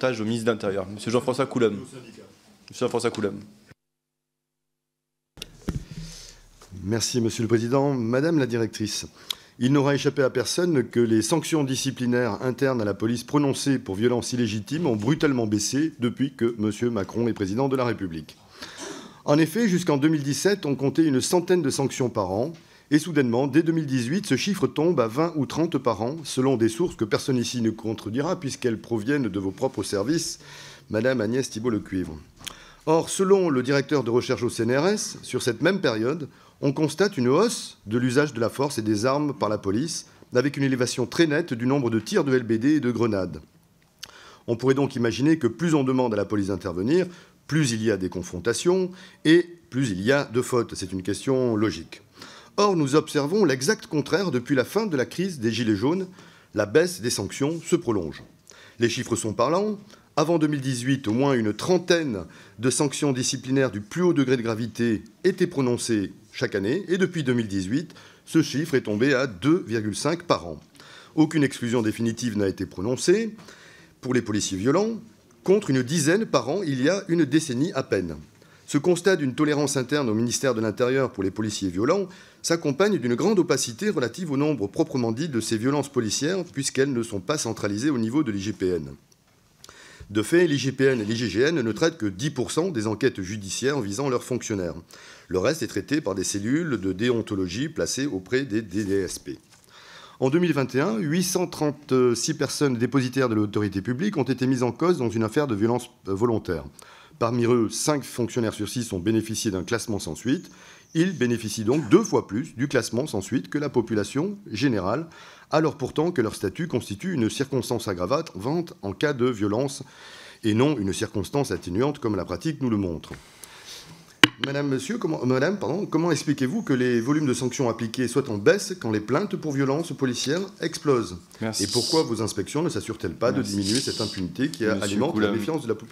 davantage au ministre de l'Intérieur. Monsieur Jean-François Coulombe. Monsieur Jean-François Coulombe. Merci, Monsieur le Président. Madame la directrice, il n'aura échappé à personne que les sanctions disciplinaires internes à la police prononcées pour violences illégitimes ont brutalement baissé depuis que M. Macron est président de la République. En effet, jusqu'en 2017, on comptait une centaine de sanctions par an. Et soudainement, dès 2018, ce chiffre tombe à 20 ou 30 par an, selon des sources que personne ici ne contredira, puisqu'elles proviennent de vos propres services, Madame Agnès Thibault-Lecuivre. Or, selon le directeur de recherche au CNRS, sur cette même période, on constate une hausse de l'usage de la force et des armes par la police, avec une élévation très nette du nombre de tirs de LBD et de grenades. On pourrait donc imaginer que plus on demande à la police d'intervenir, plus il y a des confrontations et plus il y a de fautes. C'est une question logique. Or, nous observons l'exact contraire depuis la fin de la crise des Gilets jaunes. La baisse des sanctions se prolonge. Les chiffres sont parlants. Avant 2018, au moins une trentaine de sanctions disciplinaires du plus haut degré de gravité étaient prononcées chaque année. Et depuis 2018, ce chiffre est tombé à 2,5 par an. Aucune exclusion définitive n'a été prononcée pour les policiers violents, contre une dizaine par an il y a une décennie à peine. Ce constat d'une tolérance interne au ministère de l'Intérieur pour les policiers violents s'accompagne d'une grande opacité relative au nombre proprement dit de ces violences policières, puisqu'elles ne sont pas centralisées au niveau de l'IGPN. De fait, l'IGPN et l'IGGN ne traitent que 10% des enquêtes judiciaires visant leurs fonctionnaires. Le reste est traité par des cellules de déontologie placées auprès des DDSP. En 2021, 836 personnes dépositaires de l'autorité publique ont été mises en cause dans une affaire de violence volontaire. Parmi eux, 5 fonctionnaires sur 6 ont bénéficié d'un classement sans suite. Ils bénéficient donc 2 fois plus du classement sans suite que la population générale, alors pourtant que leur statut constitue une circonstance aggravante en cas de violence et non une circonstance atténuante comme la pratique nous le montre. Comment expliquez-vous que les volumes de sanctions appliquées soient en baisse quand les plaintes pour violences policières explosent? Merci. Et pourquoi vos inspections ne s'assurent-elles pas de diminuer cette impunité qui alimente la méfiance de la population?